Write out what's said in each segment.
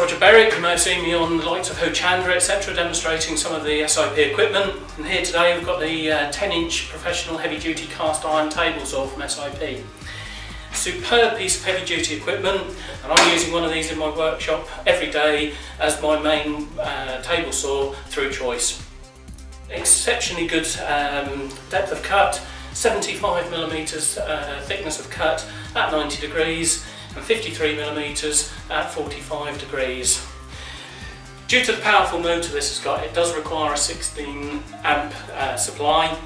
Roger Berwick. You may have seen me on the likes of Ho Chandra, etc., demonstrating some of the SIP equipment. And here today we've got the 10-inch professional heavy-duty cast iron table saw from SIP. Superb piece of heavy-duty equipment, and I'm using one of these in my workshop every day as my main table saw through choice. Exceptionally good depth of cut, 75mm thickness of cut at 90 degrees and 53mm at 45 degrees. Due to the powerful motor this has got, it does require a 16 amp supply.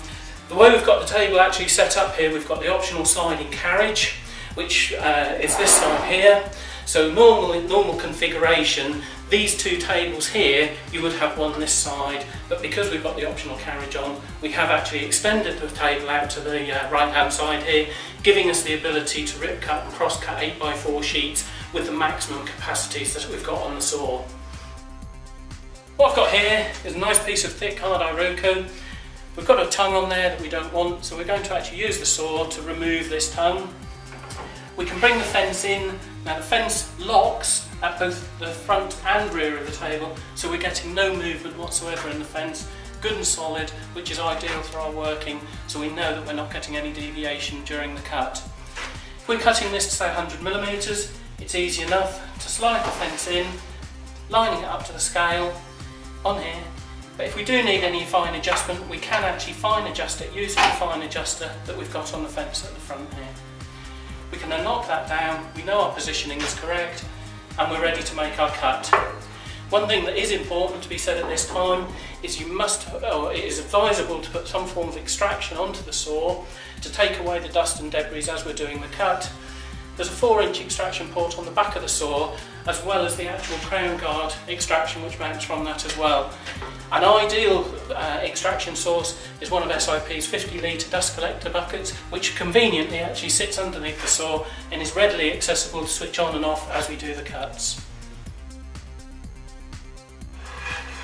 The way we've got the table actually set up here, we've got the optional sliding carriage, which is this side here. So normal configuration, these two tables here, you would have one this side, but because we've got the optional carriage on, we have actually extended the table out to the right hand side here, giving us the ability to rip cut and cross cut 8x4 sheets with the maximum capacities that we've got on the saw. What I've got here is a nice piece of thick hard Iroko. We've got a tongue on there that we don't want, so we're going to actually use the saw to remove this tongue. We can bring the fence in. Now the fence locks at both the front and rear of the table, so we're getting no movement whatsoever in the fence. Good and solid, which is ideal for our working, so we know that we're not getting any deviation during the cut. If we're cutting this to say 100mm, it's easy enough to slide the fence in, lining it up to the scale on here. But if we do need any fine adjustment, we can actually fine adjust it using the fine adjuster that we've got on the fence at the front here. We can then knock that down, we know our positioning is correct, and we're ready to make our cut. One thing that is important to be said at this time is it is advisable to put some form of extraction onto the saw to take away the dust and debris as we're doing the cut. There's a 4-inch extraction port on the back of the saw, as well as the actual crown guard extraction which mounts from that as well. An ideal extraction source is one of SIP's 50-litre dust collector buckets, which conveniently actually sits underneath the saw and is readily accessible to switch on and off as we do the cuts.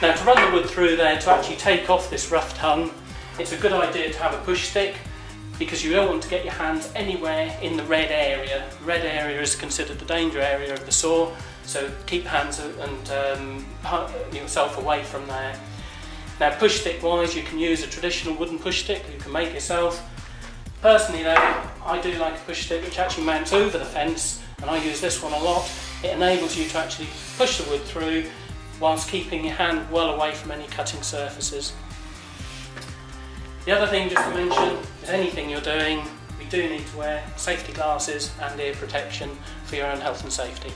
Now, to run the wood through there, to actually take off this rough tongue, it's a good idea to have a push stick, because you don't want to get your hands anywhere in the red area. The red area is considered the danger area of the saw, so keep hands and yourself away from there. Now, push stick wise, you can use a traditional wooden push stick you can make yourself. Personally though, I do like a push stick which actually mounts over the fence, and I use this one a lot. It enables you to actually push the wood through whilst keeping your hand well away from any cutting surfaces. The other thing just to mention is anything you're doing, we do need to wear safety glasses and ear protection for your own health and safety.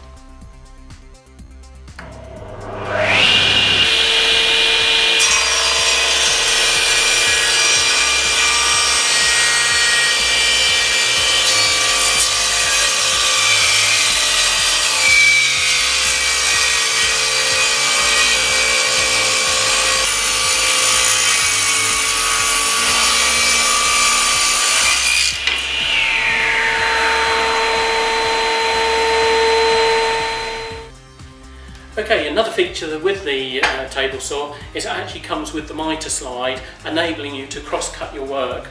Okay, another feature with the table saw is it actually comes with the Mitre Slide, enabling you to cross-cut your work.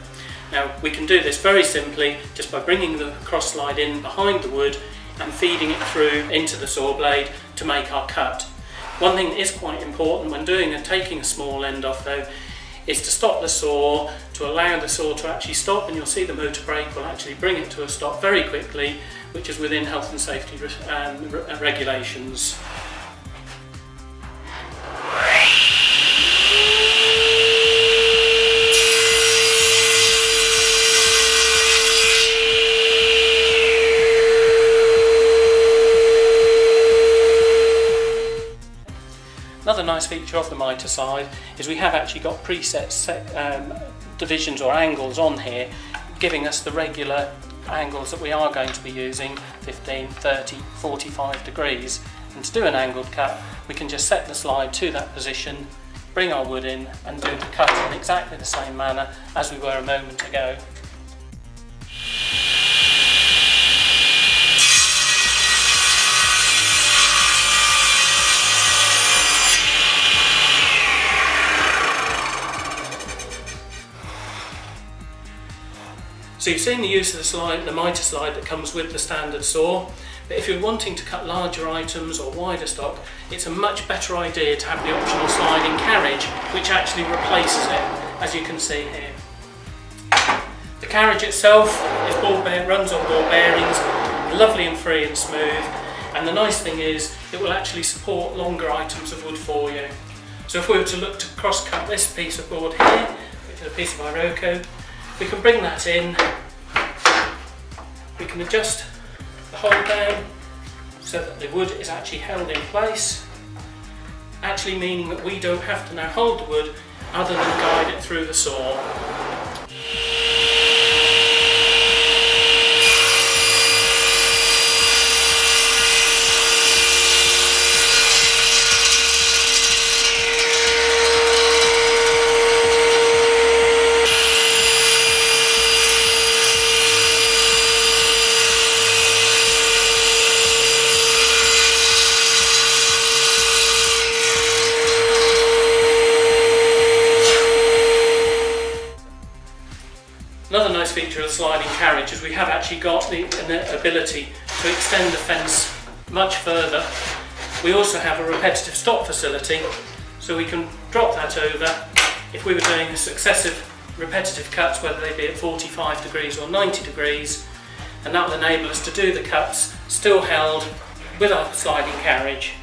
Now, we can do this very simply just by bringing the cross slide in behind the wood and feeding it through into the saw blade to make our cut. One thing that is quite important when doing and taking a small end off though is to stop the saw, to allow the saw to actually stop, and you'll see the motor brake will actually bring it to a stop very quickly, which is within health and safety regulations. Another nice feature of the Mitre Slide is we have actually got preset divisions or angles on here, giving us the regular angles that we are going to be using, 15, 30, 45 degrees. And to do an angled cut, we can just set the slide to that position, bring our wood in and do the cut in exactly the same manner as we were a moment ago. So you've seen the use of the Mitre Slide that comes with the standard saw. But if you're wanting to cut larger items or wider stock, it's a much better idea to have the optional sliding carriage, which actually replaces it, as you can see here. The carriage itself runs on ball bearings, lovely and free and smooth, and the nice thing is it will actually support longer items of wood for you. So if we were to look to cross cut this piece of board here, which is a piece of Iroko, we can bring that in, we can adjust the hole down so that the wood is actually held in place, actually meaning that we don't have to now hold the wood other than guide it through the saw. Another nice feature of the sliding carriage is we have actually got the ability to extend the fence much further. We also have a repetitive stop facility, so we can drop that over if we were doing successive repetitive cuts, whether they be at 45 degrees or 90 degrees, and that will enable us to do the cuts still held with our sliding carriage.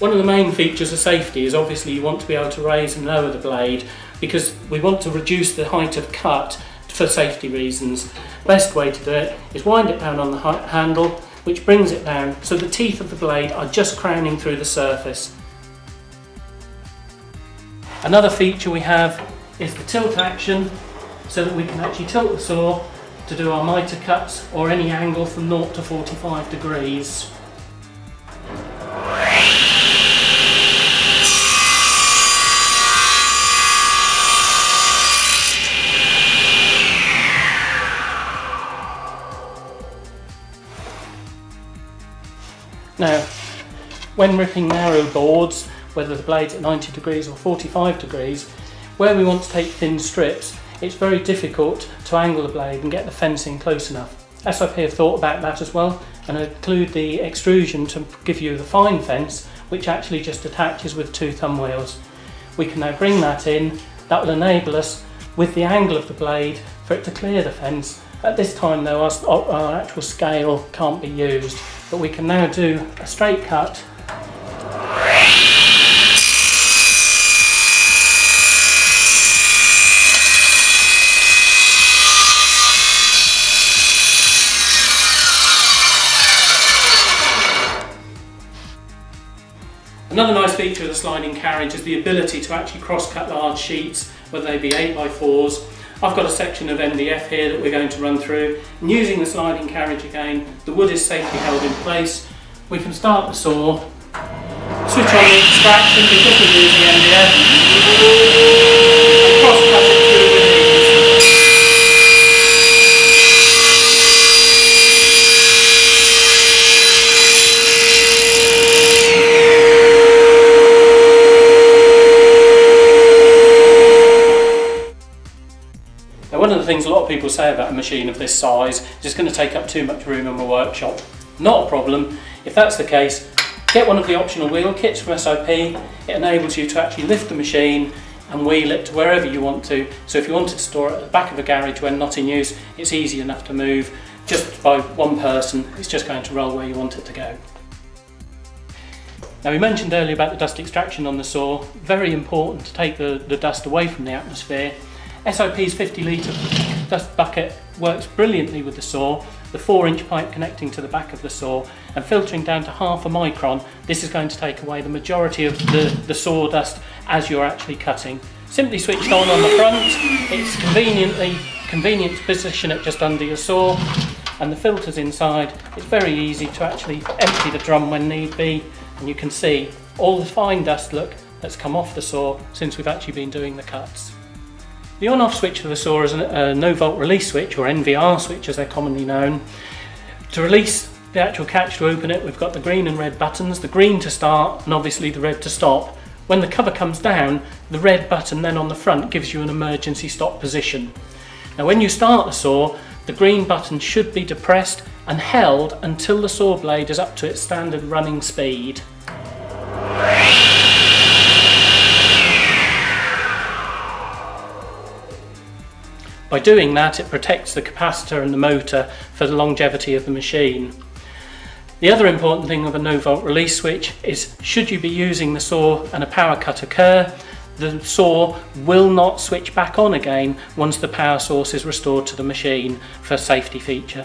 One of the main features of safety is obviously you want to be able to raise and lower the blade, because we want to reduce the height of cut for safety reasons. Best way to do it is wind it down on the handle, which brings it down so the teeth of the blade are just crowning through the surface. Another feature we have is the tilt action, so that we can actually tilt the saw to do our mitre cuts or any angle from 0 to 45 degrees. Now, when ripping narrow boards, whether the blade's at 90 degrees or 45 degrees, where we want to take thin strips, it's very difficult to angle the blade and get the fencing close enough. SIP have thought about that as well and include the extrusion to give you the fine fence, which actually just attaches with 2 thumb wheels. We can now bring that in. That will enable us, with the angle of the blade, for it to clear the fence. At this time though, our actual scale can't be used, but we can now do a straight cut. Another nice feature of the sliding carriage is the ability to actually cross-cut large sheets, whether they be 8x4s. I've got a section of MDF here that we're going to run through, and using the sliding carriage again, the wood is safely held in place. We can start the saw, switch on the extraction because we're using MDF, and cross-cut it through with ease. One of the things a lot of people say about a machine of this size is it's going to take up too much room in my workshop. Not a problem. If that's the case, get one of the optional wheel kits from SIP. It enables you to actually lift the machine and wheel it to wherever you want to. So if you wanted to store it at the back of a garage when not in use, it's easy enough to move. Just by one person, it's just going to roll where you want it to go. Now, we mentioned earlier about the dust extraction on the saw. Very important to take the dust away from the atmosphere. SIP's 50 litre dust bucket works brilliantly with the saw, the 4-inch pipe connecting to the back of the saw and filtering down to half a micron. This is going to take away the majority of the sawdust as you're actually cutting. Simply switched on the front, it's convenient to position it just under your saw, and the filters inside, it's very easy to actually empty the drum when need be, and you can see all the fine dust that's come off the saw since we've actually been doing the cuts. The on-off switch for the saw is a no-volt release switch, or NVR switch as they're commonly known. To release the actual catch to open it, we've got the green and red buttons, the green to start and obviously the red to stop. When the cover comes down, the red button then on the front gives you an emergency stop position. Now when you start the saw, the green button should be depressed and held until the saw blade is up to its standard running speed. By doing that, it protects the capacitor and the motor for the longevity of the machine. The other important thing of a no-volt release switch is, should you be using the saw and a power cut occur, the saw will not switch back on again once the power source is restored to the machine for a safety feature.